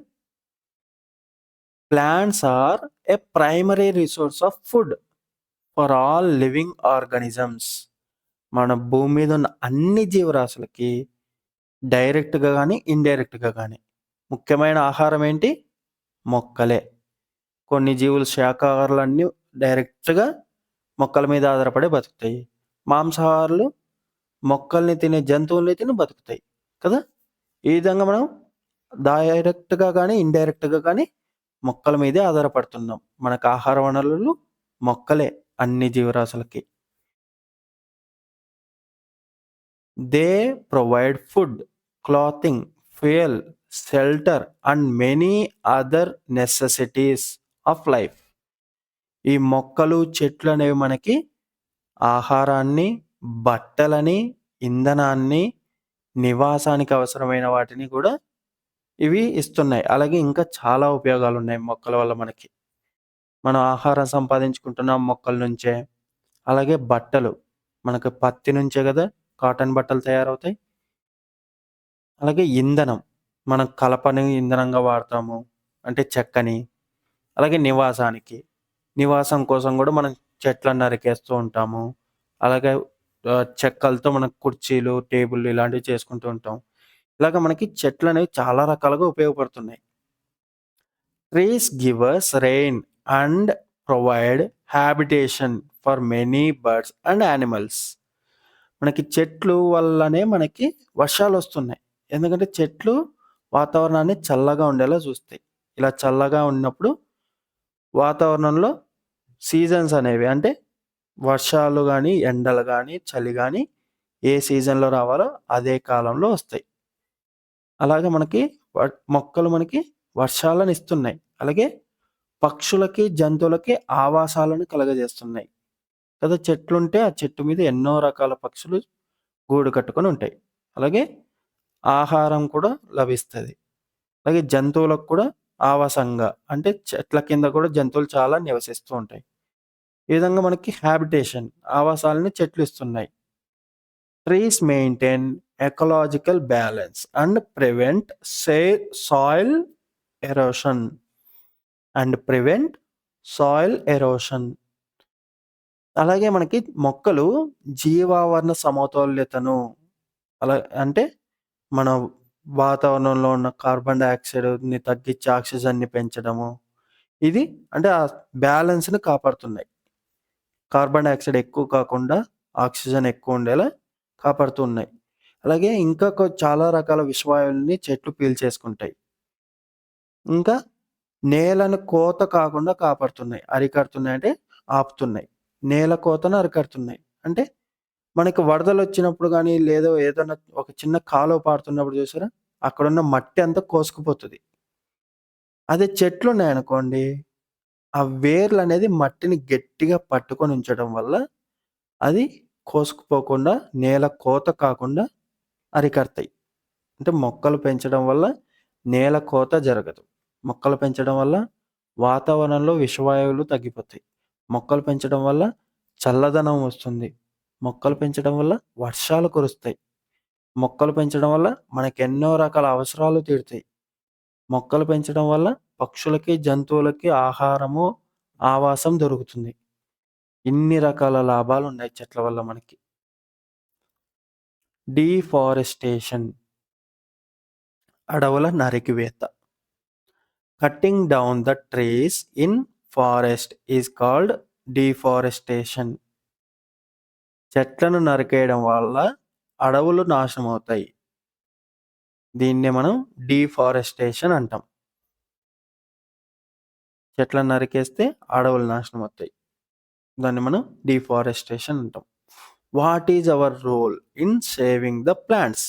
Plants are a primary resource of food for all living organisms. మన భూమి మీద ఉన్న అన్ని జీవరాశులకి డైరెక్ట్‌గా గాని, ఇండైరెక్ట్‌గా గాని ముఖ్యమైన ఆహారం ఏంటి? మొక్కలే. కొన్ని జీవులు శాకాహారులన్నీ డైరెక్ట్‌గా మొక్కల మీద ఆధారపడే బతుకుతాయి. మాంసాహారులు మొక్కల్ని తినే జంతువుల్ని తిని బతుకుతాయి. కదా! ఈ విధంగా మనం డైరెక్ట్‌గా గాని, ఇండైరెక్ట్‌గా గాని మొక్కల మీదే ఆధారపడుతున్నాం. మనకు ఆహార వనరులు మొక్కలే అన్ని జీవరాశులకి. They provide food, clothing, fuel, shelter and many other necessities of life. ఈ మొక్కలు, చెట్లు అనేవి మనకి ఆహారాన్ని, బట్టలని, ఇంధనాన్ని, నివాసానికి అవసరమైన వాటిని కూడా ఇవి ఇస్తున్నాయి. అలాగే ఇంకా చాలా ఉపయోగాలున్నాయి మొక్కల వల్ల మనకి. మనం ఆహారం సంపాదించుకుంటున్నాం మొక్కల నుంచే. అలాగే బట్టలు. మనకు పత్తి నుంచే గదా! కాటన్ బట్టలు తయారవుతాయి. అలాగే ఇంధనం. మనం కలపని ఇంధనంగా వాడతాము. అంటే చెక్కని. అలాగే నివాసానికి. నివాసం కోసం గూడా మనం చెట్లను నరికేస్తూ ఉంటాము. అలాగే చెక్కలతో మనం కుర్చీలు, టేబుల్లు ఇలాంటివి చేసుకుంటూ ఉంటాం. ఇలాగ మనకి చెట్లనేవి చాలా రకాలుగా ఉపయోగపడుతున్నాయి. Trees give us rain and provide habitation for many birds and animals. మనకి చెట్లు వల్లనే మనకి వర్షాలొస్తున్నాయి. ఎందుకంటే చెట్లు వాతావరణాన్ని చల్లగా ఉండేలా చూస్తాయి. ఇలా చల్లగా ఉన్నప్పుడు వాతావరణంలో సీజన్స్ అనేవి అంటే వర్షాలు గాని, ఎండలు గాని, చలి గాని ఏ సీజన్‌లో రావాలో అదే కాలంలో వస్తాయి. అలాగే మనకి మొక్కలు మనకి వర్షాలనిస్తున్నాయి. అలాగే పక్షులకి, జంతువులకి ఆవాసాలను కలగజేస్తున్నాయి. కదా! చెట్లుంటే ఆ చెట్టు మీద ఎన్నో రకాల పక్షులు గూడు కట్టుకొని ఉంటాయి. అలాగే ఆహారం కూడా లభిస్తది. అలాగే జంతువులకు కూడా ఆవాసంగా అంటే చెట్ల కింద కూడా జంతువులు చాలా నివసిస్తూ ఉంటాయి. ఈ విధంగా మనకి హాబిటేషన్ ఆవాసాలని చెట్లు ఇస్తున్నాయి. Trees maintain ecological balance and prevent say soil erosion soil erosion. అలాగే మనకి మొక్కలు జీవావరణ సమతుల్యతను అలా అంటే మన వాతావరణంలో ఉన్న కార్బన్ డయాక్సైడ్‌ని తగ్గించి ఆక్సిజన్‌ని పెంచడము. ఇది అంటే ఆ బ్యాలెన్స్‌ని కాపాడుతున్నాయి. కార్బన్ డయాక్సైడ్ ఎక్కువ కాకుండా ఆక్సిజన్ ఎక్కువ ఉండేలా కాపాడుతూ ఉన్నాయి. అలాగే ఇంకా చాలా రకాల విషవాయువుల్ని చెట్లు పీల్చేసుకుంటాయి. ఇంకా నేలను కోత కాకుండా కాపాడుతున్నాయి. అరికడుతున్నాయి అంటే ఆపుతున్నాయి. నేల కోతను అరికడుతున్నాయి. అంటే మనకి వరదలొచ్చినప్పుడు గాని, లేదా ఏదన్నా ఒక చిన్న కాలువ పారుతున్నప్పుడు చూసారా? అక్కడున్న మట్టి అంతా కోసుకుపోతది. అదే చెట్లున్నాయనుకోండి, ఆ వేర్లనేది మట్టిని గట్టిగా పట్టుకొని ఉంచడం వల్ల, అది కోసుకుపోకుండా, నేల కోత కాకుండా అరికడతాయి. అంటే మొక్కలు పెంచడం వల్ల నేల కోత జరగదు. మొక్కలు పెంచడం వల్ల వాతావరణంలో విషవాయువులు తగ్గిపోతాయి. మొక్కలు పెంచడం వల్ల చల్లదనం వస్తుంది. మొక్కలు పెంచడం వల్ల వర్షాలు కురుస్తాయి. మొక్కలు పెంచడం వల్ల మనకెన్నో రకాల అవసరాలు తీరుతాయి. మొక్కలు పెంచడం వల్ల పక్షులకి, జంతువులకి ఆహారము, ఆవాసం దొరుకుతుంది. ఇన్ని రకాల లాభాలున్నాయి చెట్ల వల్ల మనకి. డీఫారెస్టేషన్ అడవుల నరికివేత. Cutting down the trees in forest is called deforestation. చెట్లను నరికేయడం వల్ల అడవులు నాశనమవుతాయి. దీన్నే మనం డీఫారెస్టేషన్ అంటాం. చెట్లను నరికేస్తే అడవులు నాశనమవుతాయి. దాన్ని మనం డీఫారెస్టేషన్ అంటాం. What is our role in saving the plants?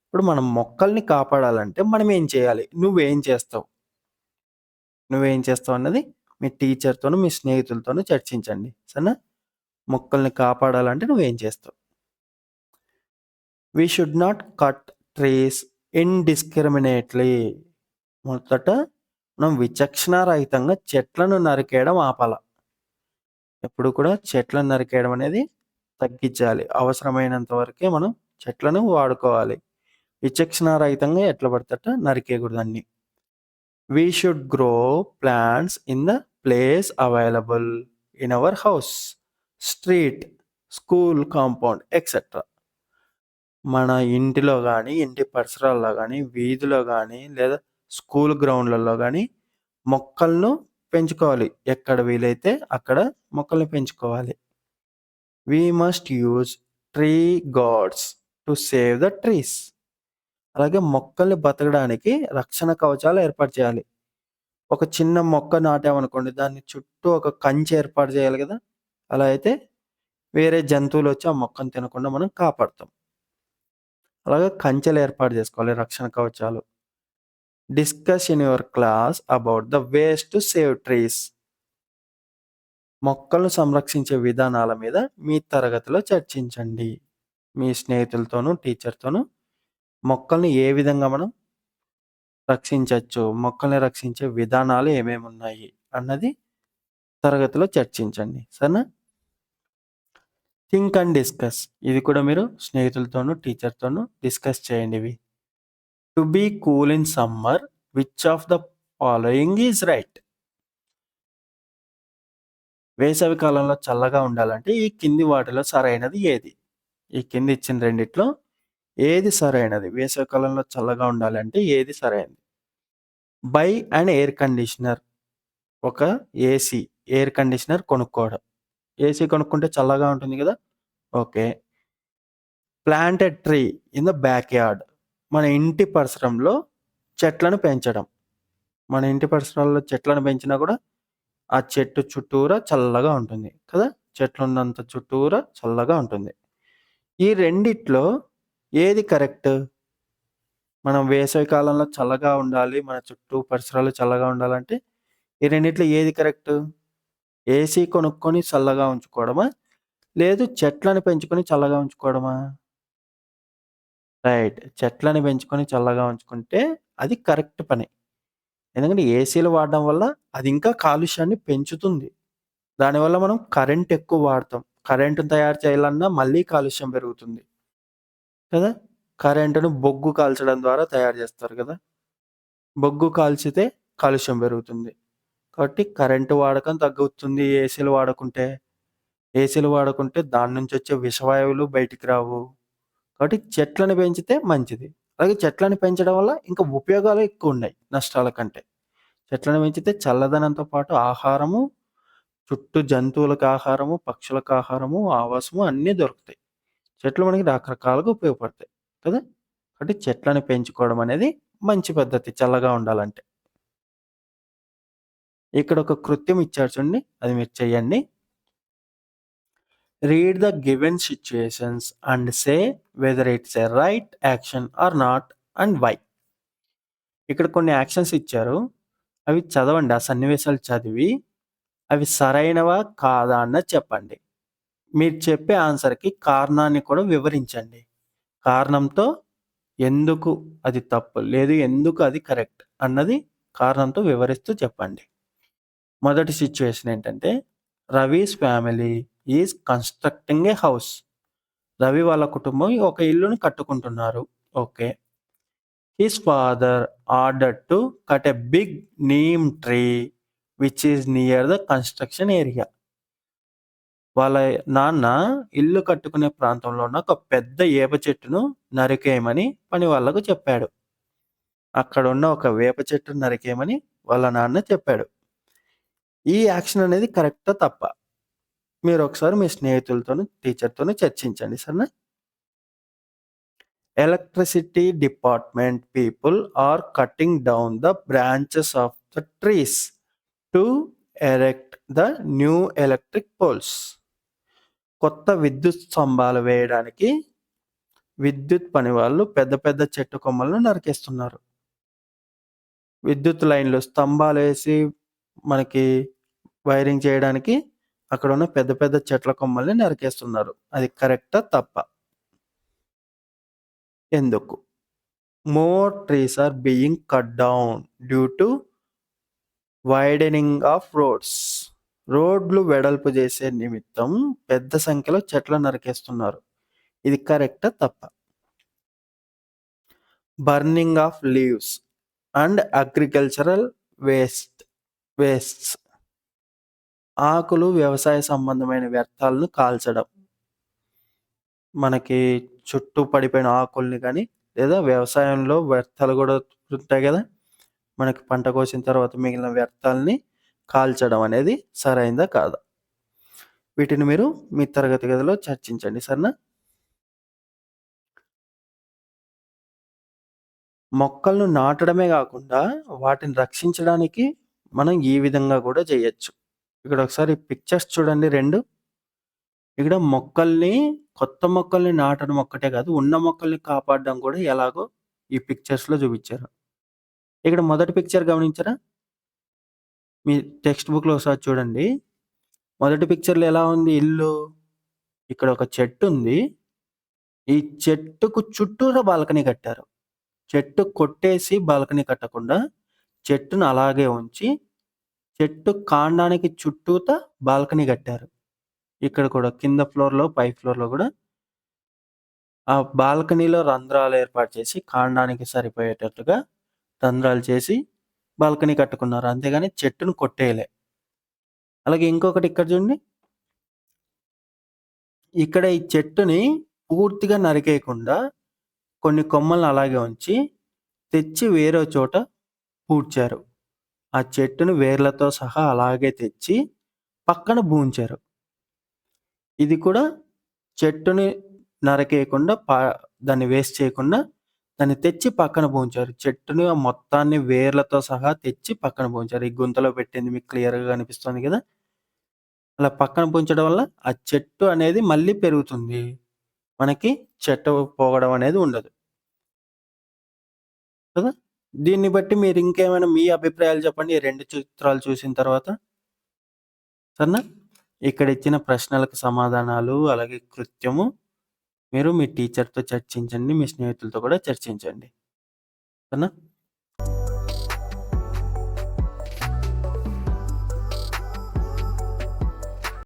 ఇప్పుడు మనం మొక్కల్ని కాపాడాలంటే మనం ఏం చేయాలి? నువ్వేం చేస్తావు? నువ్వేం చేస్తావు అన్నది మీ టీచర్‌తోను, మీ స్నేహితులతోను చర్చించండి. సరేనా? మొక్కల్ని కాపాడాలంటే నువ్వేం చేస్తావు? We should not cut trees indiscriminately. మొదట మనం విచక్షణారహితంగా చెట్లను నరికేయడం ఆపాల. ఎప్పుడు కూడా చెట్లను నరికేయడం అనేది తగ్గించాలి. అవసరమైనంత వరకే మనం చెట్లను వాడుకోవాలి. విచక్షణారహితంగా ఎట్లా పడితే అట్లా నరికేయకూడదు. We should grow plants in the place available in our house, street, school compound, etc. మన ఇంటిలో గాని, ఇంటి పరిసరాల్లో గాని, వీధిలో గాని, లేదా స్కూల్ గ్రౌండ్‌లలో గాని మొక్కలను పెంచుకోవాలి. ఎక్కడ వీలైతే అక్కడ మొక్కల్ని పెంచుకోవాలి. We must use tree gods to save the trees. అలాగే మొక్కల్ని బతకడానికి రక్షణ కవచాలు ఏర్పాటు చేయాలి. ఒక చిన్న మొక్క నాటామనుకోండి, దాన్ని చుట్టూ ఒక కంచె ఏర్పాటు చేయాలి గదా! అలా అయితే వేరే జంతువులొచ్చి ఆ మొక్కను తినకుండా మనం కాపాడుతాం. అలాగే కంచెలు ఏర్పాటు చేసుకోవాలి, రక్షణ కవచాలు. Discuss in your class about the ways to save trees. మొక్కలను సంరక్షించే విధానాల మీద మీ తరగతిలో చర్చించండి. మీ స్నేహితులతోనూ, టీచర్‌తోనూ మొక్కల్ని ఏ విధంగా మనం రక్షించొచ్చు, మొక్కల్ని రక్షించే విధానాలు ఏమేమున్నాయి అన్నది తరగతిలో చర్చించండి. సరేనా? Think and discuss. ఇది కూడా మీరు స్నేహితులతోనూ, టీచర్‌తోనూ డిస్కస్ చేయండి ఇవి. To be cool in summer which of the following is right? వేసవి కాలంలో చల్లగా ఉండాలంటే ఈ కింది వాటిలో సరైనది ఏది? ఈ కింద ఇచ్చిన రెండిట్లో ఏది సరైనది? వేసవి కాలంలో చల్లగా ఉండాలంటే ఏది సరైనది? By and air conditioner. ఒక ఏసీ, ఎయిర్ కండిషనర్ కొనుక్కోవడం. ఏసీ కొనుక్కుంటే చల్లగా ఉంటుంది గదా! Okay. Plant a tree in the backyard. మన ఇంటి పరిసరంలో చెట్లను పెంచడం. మన ఇంటి పరిసరాల్లో చెట్లను పెంచినా గూడా ఆ చెట్టు చుట్టూరా చల్లగా ఉంటుంది కదా! చెట్లున్నంత చుట్టూరా చల్లగా ఉంటుంది. ఈ రెండిట్లో ఏది కరెక్ట్? మనం వేసవి కాలంలో చల్లగా ఉండాలి, మన చుట్టూ పరిసరాలు చల్లగా ఉండాలంటే ఈ రెండిట్లో ఏది కరెక్టు? ఏసీ కొనుక్కొని చల్లగా ఉంచుకోవడమా? లేదు చెట్లను పెంచుకొని చల్లగా ఉంచుకోవడమా? రైట్. చెట్లని పెంచుకొని చల్లగా ఉంచుకుంటే అది కరెక్ట్ పని. ఎందుకంటే ఏసీలు వాడడం వల్ల అది ఇంకా కాలుష్యాన్ని పెంచుతుంది. దానివల్ల మనం కరెంట్ ఎక్కువ వాడతాం. కరెంట్‌ని తయారు చేయాలన్నా మళ్ళీ కాలుష్యం పెరుగుతుంది. కదా! కరెంట్‌ను బొగ్గు కాల్చడం ద్వారా తయారు చేస్తారు కదా! బొగ్గు కాల్చితే కాలుష్యం పెరుగుతుంది. కాబట్టి కరెంటు వాడకం తగ్గుతుంది ఏసీలు వాడకుంటే. ఏసీలు వాడకుంటే దాని నుంచి వచ్చే విషవాయువులు బయటికి రావు. కాబట్టి చెట్లను పెంచితే మంచిది. అలాగే చెట్లను పెంచడం వల్ల ఇంకా ఉపయోగాలు ఎక్కువున్నాయి నష్టాల కంటే. చెట్లను పెంచితే చల్లదనంతో పాటు ఆహారము, చుట్టూ జంతువులకు ఆహారము, పక్షులకు ఆహారము, ఆవాసము అన్నీ దొరుకుతాయి. చెట్లు మనకి రకరకాలుగా ఉపయోగపడతాయి కదా! కాబట్టి చెట్లను పెంచుకోవడం అనేది మంచి పద్ధతి చల్లగా ఉండాలంటే. ఇక్కడ ఒక కృత్యం ఇచ్చాడు చూడండి. అది మీరు చేయండి. Read the given situations and say whether it's a right action or not and why. ఇక్కడ కొన్ని యాక్షన్స్ ఇచ్చారు. అవి చదవండి. ఆ సన్నివేశాలు చదివి అవి సరైనవా కాదా అన్నది చెప్పండి. మీరు చెప్పే ఆన్సర్‌కి కారణాన్ని కూడా వివరించండి. కారణంతో ఎందుకు అది తప్పు, లేదు ఎందుకు అది కరెక్ట్ అన్నది కారణంతో వివరిస్తూ చెప్పండి. మొదటి సిట్యుయేషన్ ఏంటంటే, Ravi's family is constructing a house. Ravi వాళ్ళ కుటుంబం ఒక ఇల్లుని కట్టుకుంటున్నారు. Okay. His father ordered to cut a big neem tree which is near the construction area. వాళ్ళ నాన్న ఇల్లు కట్టుకునే ప్రాంతంలో ఉన్న ఒక పెద్ద ఏప చెట్టును నరికేయమని పని వాళ్ళకు చెప్పాడు. అక్కడున్న ఒక వేప చెట్టును నరికేయమని వాళ్ళ నాన్న చెప్పాడు. ఈ యాక్షన్ అనేది కరెక్టా? తప్పా? మీరొకసారి మీ స్నేహితులతోని, టీచర్‌తోని చర్చించండి. సరేనా? Electricity department people are cutting down the branches of the trees to erect the new electric poles. కొత్త విద్యుత్ స్తంభాలు వేయడానికి విద్యుత్ పని వాళ్ళు పెద్ద పెద్ద చెట్టు కొమ్మలను నరికేస్తున్నారు. విద్యుత్ లైన్‌లు స్తంభాలేసి మనకి వైరింగ్ చేయడానికి అక్కడున్న పెద్ద పెద్ద చెట్ల కొమ్మల్ని నరికేస్తున్నారు. అది కరెక్టా? తప్పా? ఎందుకు? More trees are being cut down due to widening of roads. రోడ్లు వెడల్పు చేసే నిమిత్తం పెద్ద సంఖ్యలో చెట్లను నరికేస్తున్నారు. ఇది కరెక్టా? తప్పా? Burning of leaves and agricultural wastes. ఆకులు, వ్యవసాయ సంబంధమైన వ్యర్థాలను కాల్చడం. మనకి చుట్టూ పడిపోయిన ఆకుల్ని గానీ, లేదా వ్యవసాయంలో వ్యర్థాలు గూడా ఉంటాయి గదా! మనకి పంట కోసిన తర్వాత మిగిలిన వ్యర్థాలని కాల్చడం అనేది సరైందా? కాదా? వీటిని మీరు మీ తరగతి గదిలో చర్చించండి. సరేనా? మొక్కలను నాటడమే గాకుండా వాటిని రక్షించడానికి మనం ఈ విధంగా గూడా జేయొచ్చు. ఇక్కడ ఒకసారి పిక్చర్స్ చూడండి 2. ఇక్కడ మొక్కల్ని, కొత్త మొక్కల్ని నాటడం ఒక్కటే కాదు, ఉన్న మొక్కల్ని కాపాడడం కూడా ఎలాగో ఈ పిక్చర్స్‌లో చూపిచ్చారు. ఇక్కడ మొదటి పిక్చర్ గమనించారా? మీ టెక్స్ట్ బుక్‌లో ఒకసారి చూడండి. మొదటి పిక్చర్‌లో ఎలా ఉంది ఇల్లు? ఇక్కడ ఒక చెట్టుంది. ఈ చెట్టుకు చుట్టూరా బాల్కనీ కట్టారు. చెట్టు కొట్టేసి బాల్కనీ కట్టకుండా, చెట్టును అలాగే ఉంచి, చెట్టు కాండానికి చుట్టూతా బాల్కనీ కట్టారు. ఇక్కడ కూడా కింద ఫ్లోర్‌లో, పై ఫ్లోర్‌లో గూడా ఆ బాల్కనీలో రంధ్రాలు ఏర్పాటు చేసి, కాండానికి సరిపోయేటట్టుగా రంధ్రాలు చేసి బాల్కనీ కట్టుకున్నారు. అంతేగాని చెట్టును కొట్టేయలే. అలాగే ఇంకొకటి ఇక్కడ చూడండి. ఇక్కడ ఈ చెట్టుని పూర్తిగా నరికేయకుండా కొన్ని కొమ్మలను అలాగే ఉంచి, తెచ్చి వేరే చోట పూడ్చారు. ఆ చెట్టుని వేర్లతో సహా అలాగే తెచ్చి పక్కన బూంచారు. ఇది కూడా చెట్టుని నరికేయకుండా దాన్ని వేస్ట్ చేయకుండా దాన్ని తెచ్చి పక్కన బూంచారు. చెట్టుని మొత్తాన్ని వేర్లతో సహా తెచ్చి పక్కన బూంచారు. ఈ గుంతలో పెట్టింది మీకు క్లియర్‌గా కనిపిస్తుంది గదా! అలా పక్కన బూంచడం వల్ల ఆ చెట్టు అనేది మళ్ళీ పెరుగుతుంది. మనకి చెట్టు పోవడం అనేది ఉండదు. కదా! దీన్ని బట్టి మీరు ఇంకేమైనా మీ అభిప్రాయాలు చెప్పండి. ఈ 2 చిత్రాలు చూసిన తర్వాత. సరేనా? ఇక్కడ ఇచ్చిన ప్రశ్నలకు సమాధానాలు, అలాగే కృత్యము మీరు మీ టీచర్‌తో చర్చించండి. మీ స్నేహితులతో కూడా చర్చించండి. సరేనా?